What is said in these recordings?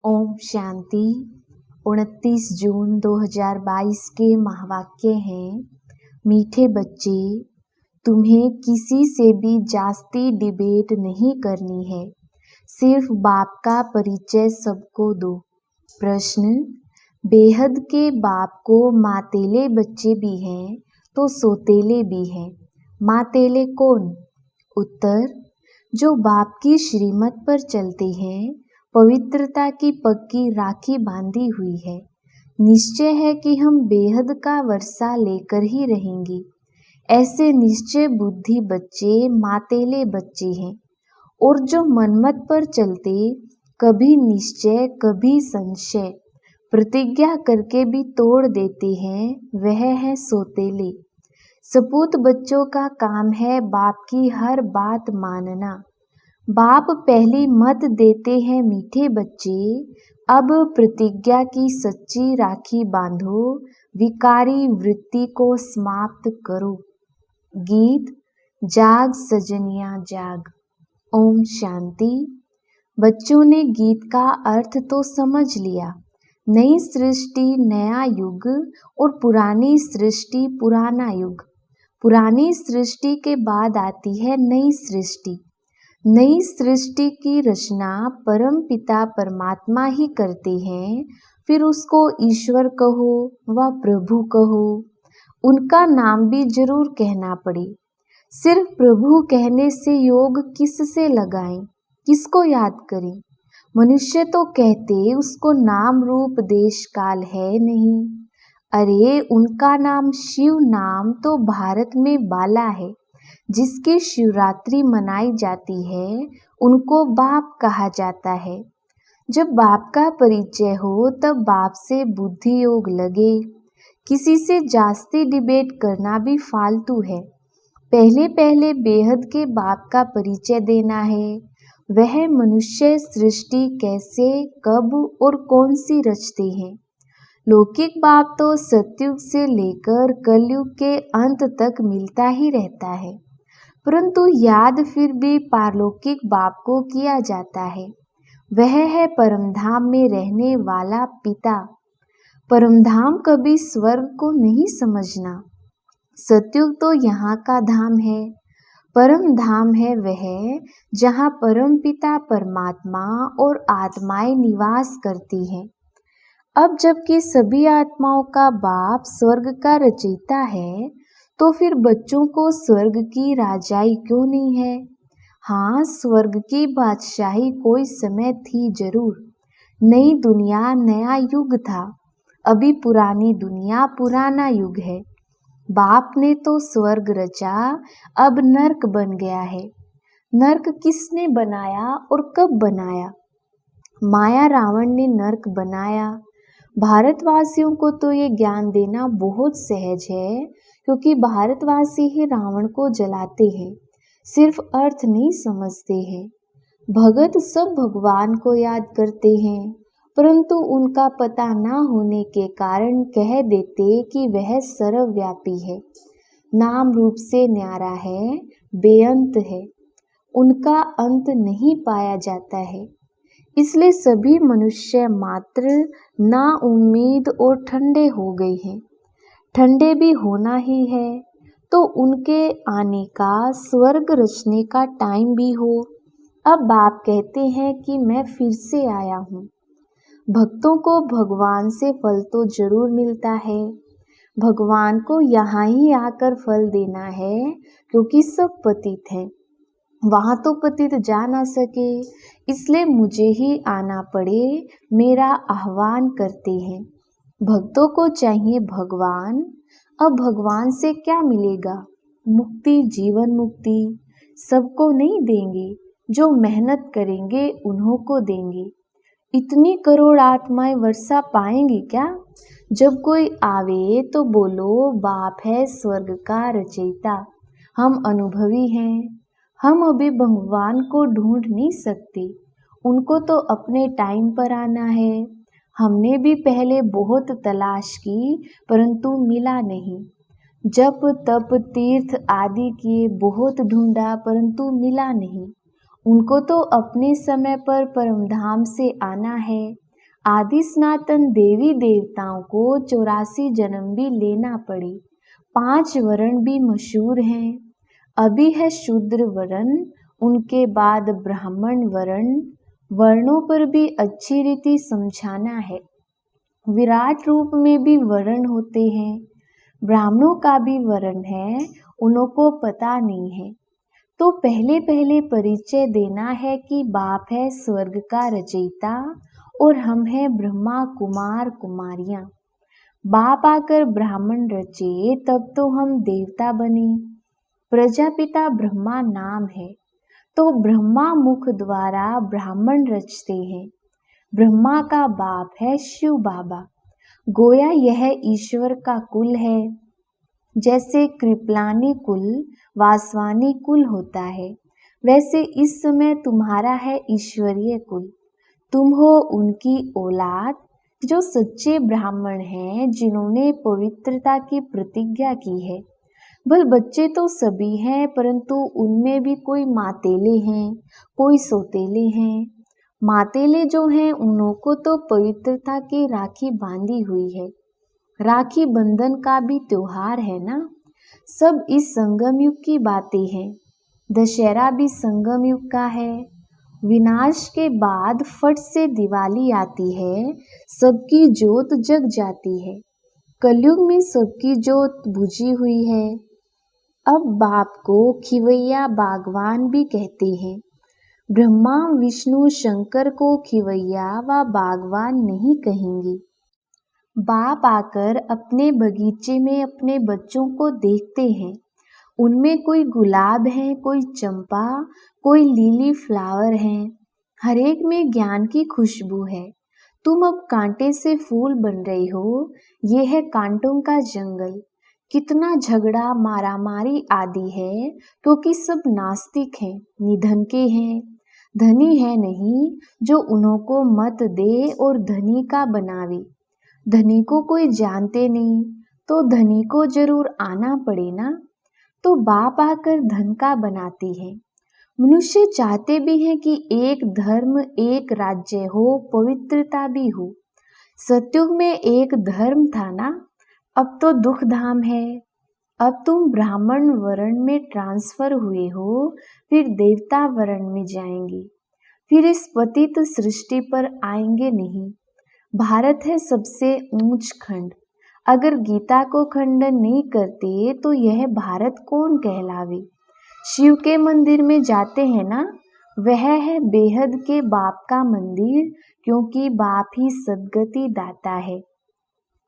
ओम शांति। 29 जून 2022 के महावाक्य हैं, मीठे बच्चे, तुम्हें किसी से भी जास्ती डिबेट नहीं करनी है, सिर्फ बाप का परिचय सबको दो। प्रश्न, बेहद के बाप को मातेले बच्चे भी हैं तो सोतेले भी हैं। मातेले कौन? उत्तर, जो बाप की श्रीमत पर चलते हैं, पवित्रता की पक्की राखी बांधी हुई है। निश्चय है कि हम बेहद का वर्षा लेकर ही रहेंगे। ऐसे निश्चय बुद्धि बच्चे मातेले बच्चे हैं। और जो मनमत पर चलते, कभी निश्चय कभी संशय, प्रतिज्ञा करके भी तोड़ देते हैं, वह है सोतेले। सपूत बच्चों का काम है बाप की हर बात मानना। बाप पहली मत देते हैं, मीठे बच्चे, अब प्रतिज्ञा की सच्ची राखी बांधो, विकारी वृत्ति को समाप्त करो। गीत, जाग सजनिया जाग। ओम शांति। बच्चों ने गीत का अर्थ तो समझ लिया। नई सृष्टि नया युग और पुरानी सृष्टि पुराना युग। पुरानी सृष्टि के बाद आती है नई सृष्टि। नई सृष्टि की रचना परम पिता परमात्मा ही करते हैं। फिर उसको ईश्वर कहो व प्रभु कहो, उनका नाम भी जरूर कहना पड़े। सिर्फ प्रभु कहने से योग किससे लगाएं, किसको याद करें? मनुष्य तो कहते उसको नाम रूप देश काल है नहीं। अरे उनका नाम शिव नाम तो भारत में बाला है। जिसकी शिवरात्रि मनाई जाती है, उनको बाप कहा जाता है। जब बाप का परिचय हो तब बाप से बुद्धि योग लगे। किसी से जास्ती डिबेट करना भी फालतू है। पहले पहले बेहद के बाप का परिचय देना है। वह मनुष्य सृष्टि कैसे, कब और कौन सी रचते हैं। लौकिक बाप तो सतयुग से लेकर कलयुग के अंत तक मिलता ही रहता है, परंतु याद फिर भी पारलौकिक बाप को किया जाता है। वह है परमधाम में रहने वाला पिता। परमधाम कभी स्वर्ग को नहीं समझना। सतयुग तो यहाँ का धाम है। परम धाम है वह जहाँ परम पिता परमात्मा और आत्माएं निवास करती हैं। अब जबकि सभी आत्माओं का बाप स्वर्ग का रचयिता है, तो फिर बच्चों को स्वर्ग की राजाई क्यों नहीं है? हाँ, स्वर्ग की बादशाही कोई समय थी जरूर। नई दुनिया नया युग था। अभी पुरानी दुनिया पुराना युग है। बाप ने तो स्वर्ग रचा, अब नर्क बन गया है। नर्क किसने बनाया और कब बनाया? माया रावण ने नर्क बनाया। भारतवासियों को तो ये ज्ञान देना बहुत सहज है, क्योंकि भारतवासी ही रावण को जलाते हैं, सिर्फ अर्थ नहीं समझते हैं। भगत सब भगवान को याद करते हैं, परंतु उनका पता ना होने के कारण कह देते कि वह सर्वव्यापी है, नाम रूप से न्यारा है, बेअंत है, उनका अंत नहीं पाया जाता है। इसलिए सभी मनुष्य मात्र ना उम्मीद और ठंडे हो गए हैं। ठंडे भी होना ही है, तो उनके आने का स्वर्ग रचने का टाइम भी हो। अब बाप कहते हैं कि मैं फिर से आया हूँ। भक्तों को भगवान से फल तो जरूर मिलता है। भगवान को यहाँ ही आकर फल देना है, क्योंकि सब पतित हैं। वहाँ तो पतित जा ना सके, इसलिए मुझे ही आना पड़े, मेरा आह्वान करते हैं। भक्तों को चाहिए भगवान। अब भगवान से क्या मिलेगा? मुक्ति, जीवन मुक्ति सबको नहीं देंगे, जो मेहनत करेंगे उन्हों को देंगे। इतनी करोड़ आत्माएं वर्षा पाएंगी क्या? जब कोई आवे तो बोलो बाप है स्वर्ग का रचयिता, हम अनुभवी हैं। हम अभी भगवान को ढूंढ नहीं सकते, उनको तो अपने टाइम पर आना है। हमने भी पहले बहुत तलाश की, परंतु मिला नहीं। जप तप तीर्थ आदि किए, बहुत ढूंढा, परंतु मिला नहीं। उनको तो अपने समय पर परमधाम से आना है। आदि सनातन देवी देवताओं को 84 जन्म भी लेना पड़े। 5 वर्ण भी मशहूर हैं। अभी है शूद्र वर्ण, उनके बाद ब्राह्मण वर्ण। वर्णों पर भी अच्छी रीति समझाना है। विराट रूप में भी वर्ण होते हैं। ब्राह्मणों का भी वर्ण है, उनको पता नहीं है। तो पहले पहले परिचय देना है कि बाप है स्वर्ग का रचयिता और हम हैं ब्रह्मा कुमार कुमारियां। बाप आकर ब्राह्मण रचे तब तो हम देवता बने। प्रजापिता ब्रह्मा नाम है, तो ब्रह्मा मुख द्वारा ब्राह्मण रचते हैं। ब्रह्मा का बाप है शिव बाबा। गोया यह ईश्वर का कुल है। जैसे कृपलानी कुल वासवानी कुल होता है, वैसे इस समय तुम्हारा है ईश्वरीय कुल। तुम हो उनकी औलाद जो सच्चे ब्राह्मण हैं, जिन्होंने पवित्रता की प्रतिज्ञा की है। भल बच्चे तो सभी हैं, परंतु उनमें भी कोई मातेले हैं, कोई सौतेले हैं। मातेले जो हैं उनको तो पवित्रता की राखी बांधी हुई है। राखी बंधन का भी त्योहार है ना। सब इस संगम युग की बातें हैं। दशहरा भी संगम युग का है। विनाश के बाद फट से दिवाली आती है, सबकी जोत जग जाती है। कलयुग में सबकी जोत बुझी हुई है। अब बाप को खिवैया बागवान भी कहते हैं। ब्रह्मा विष्णु शंकर को खिवैया व बागवान नहीं कहेंगे। बाप आकर अपने बगीचे में अपने बच्चों को देखते हैं। उनमें कोई गुलाब है, कोई चंपा, कोई लीली फ्लावर है। हर एक में ज्ञान की खुशबू है। तुम अब कांटे से फूल बन रहे हो। ये है कांटों का जंगल। कितना झगड़ा मारामारी आदि है, क्योंकि सब नास्तिक हैं, निधन के हैं। धनी है नहीं जो उनको मत दे और धनी का बनावे। धनी को कोई जानते नहीं, तो धनी को जरूर आना पड़े ना। तो बाप आकर धन का बनाती है। मनुष्य चाहते भी हैं कि एक धर्म एक राज्य हो, पवित्रता भी हो। सतयुग में एक धर्म था ना, अब तो दुख धाम है। अब तुम ब्राह्मण वर्ण में ट्रांसफर हुए हो, फिर देवता वर्ण में जाएंगे, फिर इस पतित सृष्टि पर आएंगे नहीं। भारत है सबसे ऊंच खंड। अगर गीता को खंडन नहीं करते तो यह भारत कौन कहलावे। शिव के मंदिर में जाते हैं ना, वह है बेहद के बाप का मंदिर, क्योंकि बाप ही सद्गति दाता है।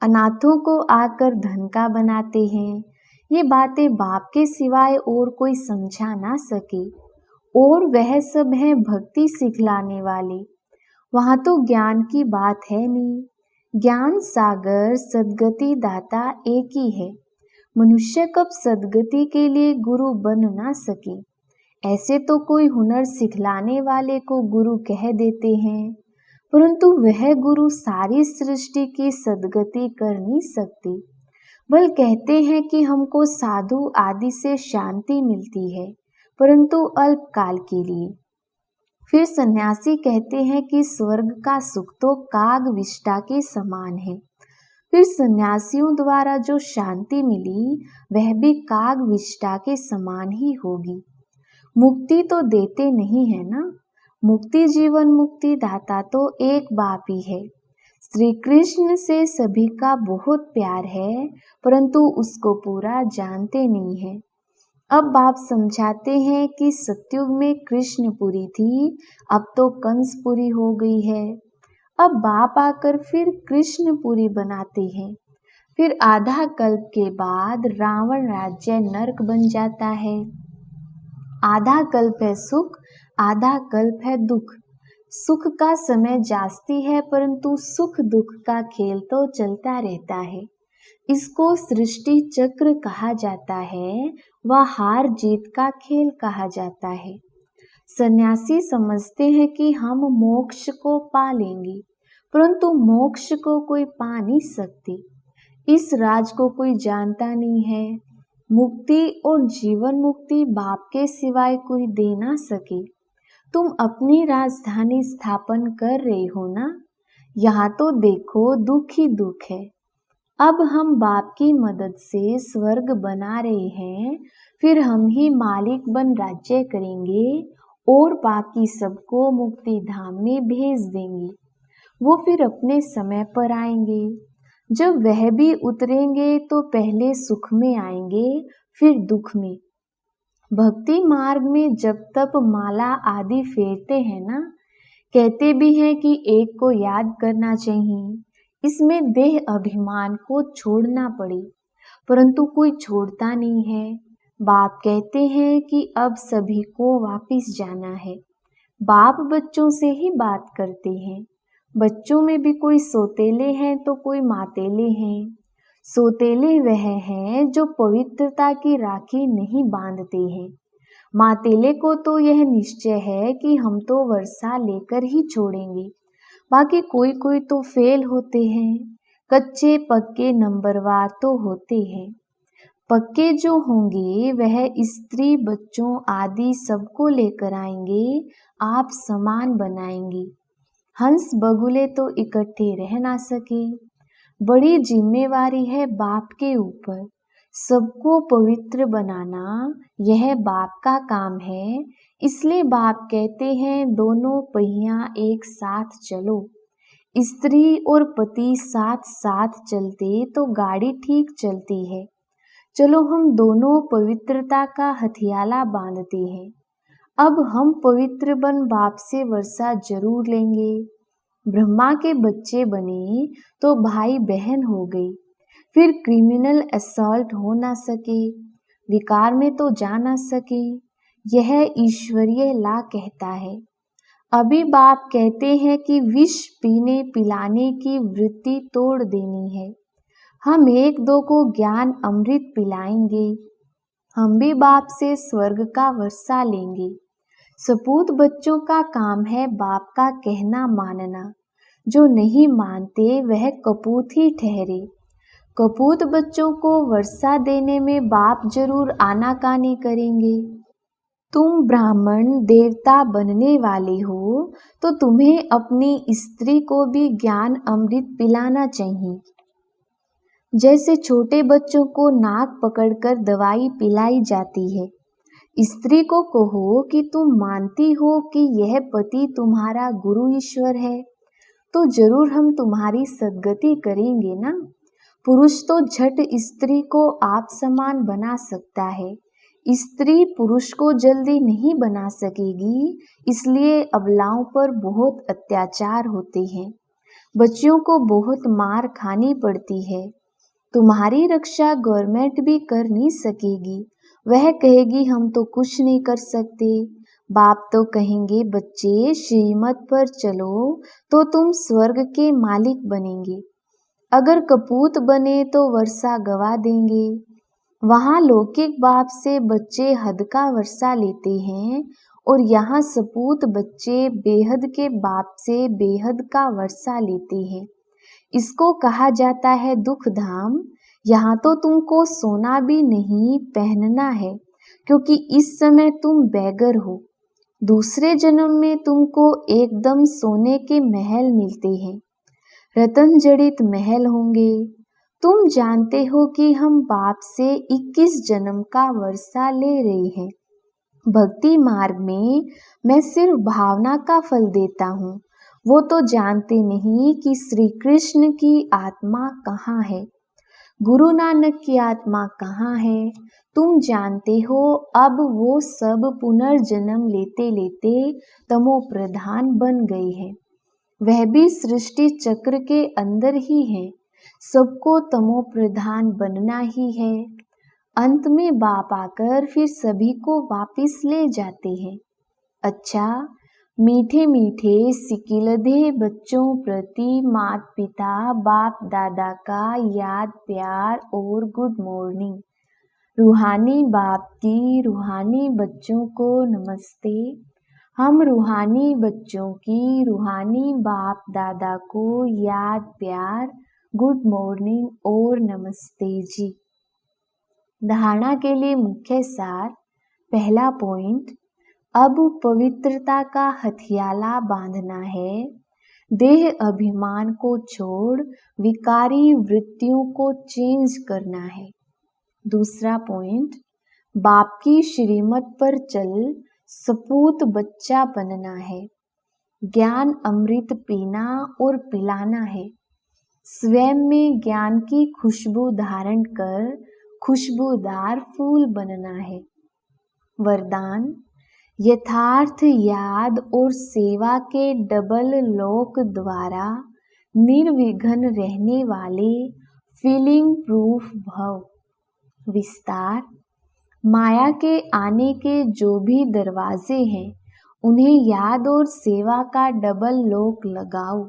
अनाथों को आकर धन का बनाते हैं। ये बातें बाप के सिवाय और कोई समझा ना सके। और वह सब है भक्ति सिखलाने वाले। वहाँ तो ज्ञान की बात है नहीं। ज्ञान सागर सद्गति दाता एक ही है। मनुष्य कब सद्गति के लिए गुरु बन ना सके। ऐसे तो कोई हुनर सिखलाने वाले को गुरु कह देते हैं, परंतु वह गुरु सारी सृष्टि की सद्गति कर नहीं सकती। बल कहते हैं कि हमको साधु आदि से शांति मिलती है, परंतु अल्पकाल के लिए। फिर सन्यासी कहते हैं कि स्वर्ग का सुख तो काग विष्ठा के समान है। फिर सन्यासियों द्वारा जो शांति मिली वह भी काग विष्ठा के समान ही होगी। मुक्ति तो देते नहीं है ना। मुक्ति जीवन मुक्ति दाता तो एक बाप ही है। श्री कृष्ण से सभी का बहुत प्यार है, परंतु उसको पूरा जानते नहीं है। अब बाप समझाते हैं कि सतयुग में कृष्णपुरी थी, अब तो कंसपुरी हो गई है। अब बाप आकर फिर कृष्णपुरी बनाते हैं। फिर आधा कल्प के बाद रावण राज्य नरक बन जाता है। आधा कल्प है सुख, आधा कल्प है दुख। सुख का समय जास्ती है, परंतु सुख दुख का खेल तो चलता रहता है। इसको सृष्टि चक्र कहा जाता है, व हार जीत का खेल कहा जाता है। सन्यासी समझते हैं कि हम मोक्ष को पा लेंगे, परंतु मोक्ष को कोई पा नहीं सकते। इस राज को कोई जानता नहीं है। मुक्ति और जीवन मुक्ति बाप के सिवाय कोई दे ना सके। तुम अपनी राजधानी स्थापन कर रहे हो ना। यहाँ तो देखो दुख ही दुख है। अब हम बाप की मदद से स्वर्ग बना रहे हैं, फिर हम ही मालिक बन राज्य करेंगे और बाकी सबको मुक्ति धाम में भेज देंगे। वो फिर अपने समय पर आएंगे। जब वह भी उतरेंगे तो पहले सुख में आएंगे, फिर दुख में। भक्ति मार्ग में जब तप माला आदि फेरते हैं ना, कहते भी हैं कि एक को याद करना चाहिए, इसमें देह अभिमान को छोड़ना पड़े, परंतु कोई छोड़ता नहीं है। बाप कहते हैं कि अब सभी को वापिस जाना है। बाप बच्चों से ही बात करते हैं। बच्चों में भी कोई सोतेले हैं तो कोई मातेले हैं। सोतेले वह हैं जो पवित्रता की राखी नहीं बांधते हैं। मातेले को तो यह निश्चय है कि हम तो वर्षा लेकर ही छोड़ेंगे। बाकी कोई कोई तो फेल होते हैं। कच्चे पक्के नंबरवार तो होते हैं। पक्के जो होंगे वह स्त्री बच्चों आदि सबको लेकर आएंगे, आप समान बनाएंगे। हंस बगुले तो इकट्ठे रह ना सके। बड़ी जिम्मेवारी है बाप के ऊपर। सबको पवित्र बनाना यह बाप का काम है। इसलिए बाप कहते हैं दोनों पहिया एक साथ चलो। स्त्री और पति साथ साथ चलते तो गाड़ी ठीक चलती है। चलो हम दोनों पवित्रता का हथियाला बांधते हैं। अब हम पवित्र बन बाप से वर्षा जरूर लेंगे। ब्रह्मा के बच्चे बने तो भाई बहन हो गई, फिर क्रिमिनल असॉल्ट हो ना सके, विकार में तो जा ना सके। यह ईश्वरीय ला कहता है। अभी बाप कहते हैं कि विष पीने पिलाने की वृत्ति तोड़ देनी है। हम एक दो को ज्ञान अमृत पिलाएंगे। हम भी बाप से स्वर्ग का वर्षा लेंगे। सपूत बच्चों का काम है बाप का कहना मानना। जो नहीं मानते वह कपूत ही ठहरे। कपूत बच्चों को वर्षा देने में बाप जरूर आनाकानी करेंगे। तुम ब्राह्मण देवता बनने वाले हो तो तुम्हें अपनी स्त्री को भी ज्ञान अमृत पिलाना चाहिए। जैसे छोटे बच्चों को नाक पकड़कर दवाई पिलाई जाती है। स्त्री को कहो कि तुम मानती हो कि यह पति तुम्हारा गुरु ईश्वर है, तो जरूर हम तुम्हारी सद्गति करेंगे ना। पुरुष तो झट स्त्री को आप समान बना सकता है। स्त्री पुरुष को जल्दी नहीं बना सकेगी, इसलिए अबलाओं पर बहुत अत्याचार होते हैं। बच्चियों को बहुत मार खानी पड़ती है। तुम्हारी रक्षा गवर्नमेंट भी कर नहीं सकेगी। वह कहेगी हम तो कुछ नहीं कर सकते। बाप तो कहेंगे बच्चे श्रीमत पर चलो तो तुम स्वर्ग के मालिक बनेंगे। अगर कपूत बने तो वर्षा गवा देंगे। वहाँ लौकिक बाप से बच्चे हद का वर्षा लेते हैं और यहाँ सपूत बच्चे बेहद के बाप से बेहद का वर्षा लेते हैं। इसको कहा जाता है दुख धाम। यहाँ तो तुमको सोना भी नहीं पहनना है, क्योंकि इस समय तुम बैगर हो। दूसरे जन्म में तुमको एकदम सोने के महल मिलते हैं, रतन जड़ित महल होंगे। तुम जानते हो कि हम बाप से 21 जन्म का वर्षा ले रहे हैं। भक्ति मार्ग में मैं सिर्फ भावना का फल देता हूँ। वो तो जानते नहीं कि श्री कृष्ण की आत्मा कहाँ है, गुरु नानक की आत्मा कहाँ है। तुम जानते हो अब वो सब पुनर्जन्म लेते लेते तमो प्रधान बन गए हैं। वह भी सृष्टि चक्र के अंदर ही है। सबको तमो प्रधान बनना ही है। अंत में बाप आकर फिर सभी को वापिस ले जाते हैं। अच्छा, मीठे मीठे सिकिलधे बच्चों प्रति माता पिता बाप दादा का याद प्यार और गुड मॉर्निंग। रूहानी बाप की रूहानी बच्चों को नमस्ते। हम रूहानी बच्चों की रूहानी बाप दादा को याद प्यार गुड मॉर्निंग और नमस्ते जी। धारणा के लिए मुख्य सार। पहला पॉइंट, अब पवित्रता का हथियाला बांधना है। देह अभिमान को छोड़ विकारी वृत्तियों को चेंज करना है। दूसरा पॉइंट, बाप की श्रीमत पर चल सपूत बच्चा बनना है। ज्ञान अमृत पीना और पिलाना है। स्वयं में ज्ञान की खुशबू धारण कर खुशबूदार फूल बनना है। वरदान, यथार्थ याद और सेवा के डबल लोक द्वारा निर्विघ्न रहने वाले फीलिंग प्रूफ भव। विस्तार, माया के आने के जो भी दरवाजे हैं उन्हें याद और सेवा का डबल लोक लगाओ।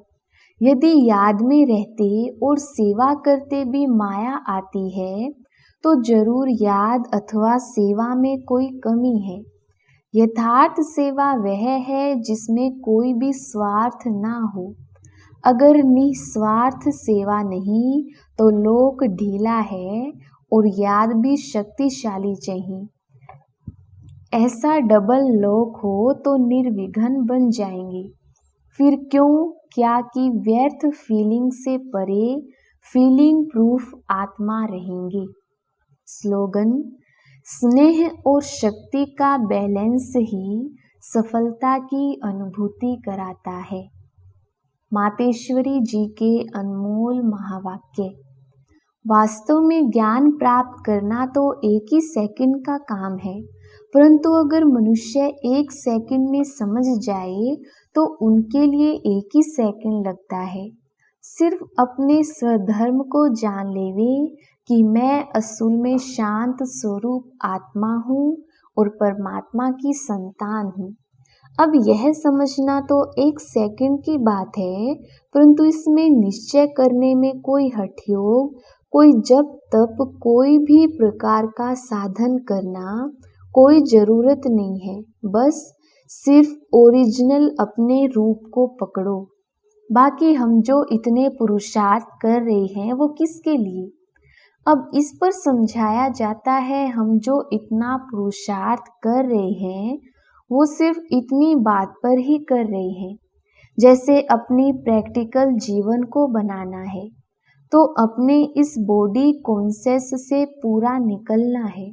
यदि याद में रहते और सेवा करते भी माया आती है तो जरूर याद अथवा सेवा में कोई कमी है। यथार्थ सेवा वह है जिसमें कोई भी स्वार्थ ना हो। अगर निस्वार्थ सेवा नहीं तो लोक ढीला है और याद भी शक्तिशाली चाहिए। ऐसा डबल लोक हो तो निर्विघ्न बन जाएंगे। फिर क्यों क्या कि व्यर्थ फीलिंग से परे फीलिंग प्रूफ आत्मा रहेंगे। स्लोगन, स्नेह और शक्ति का बैलेंस ही सफलता की अनुभूति कराता है। मातेश्वरी जी के अनमोल महावाक्य। वास्तव में ज्ञान प्राप्त करना तो एक ही सेकंड का काम है, परंतु अगर मनुष्य एक सेकंड में समझ जाए तो उनके लिए एक ही सेकंड लगता है। सिर्फ अपने स्वधर्म को जान लेवे कि मैं असल में शांत स्वरूप आत्मा हूँ और परमात्मा की संतान हूँ। अब यह समझना तो एक सेकंड की बात है, परंतु इसमें निश्चय करने में कोई हठयोग, कोई जप तप, कोई भी प्रकार का साधन करना कोई जरूरत नहीं है। बस सिर्फ ओरिजिनल अपने रूप को पकड़ो। बाकी हम जो इतने पुरुषार्थ कर रहे हैं वो किसके लिए? अब इस पर समझाया जाता है हम जो इतना पुरुषार्थ कर रहे हैं वो सिर्फ इतनी बात पर ही कर रहे हैं। जैसे अपनी प्रैक्टिकल जीवन को बनाना है तो अपने इस बॉडी कॉन्शियस से पूरा निकलना है।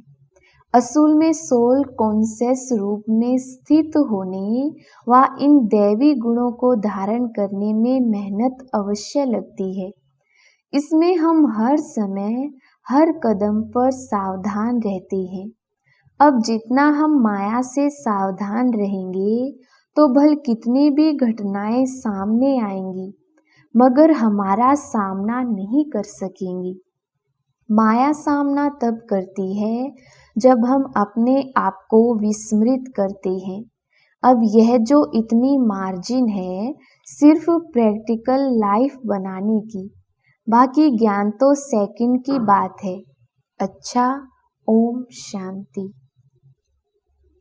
असूल में सोल कॉन्शियस रूप में स्थित होने व इन दैवी गुणों को धारण करने में मेहनत अवश्य लगती है। इसमें हम हर समय हर कदम पर सावधान रहते हैं। अब जितना हम माया से सावधान रहेंगे तो भल कितनी भी घटनाएं सामने आएंगी मगर हमारा सामना नहीं कर सकेंगी। माया सामना तब करती है जब हम अपने आप को विस्मृत करते हैं। अब यह जो इतनी मार्जिन है सिर्फ प्रैक्टिकल लाइफ बनाने की, बाकी ज्ञान तो सेकंड की बात है। अच्छा, ओम शांति।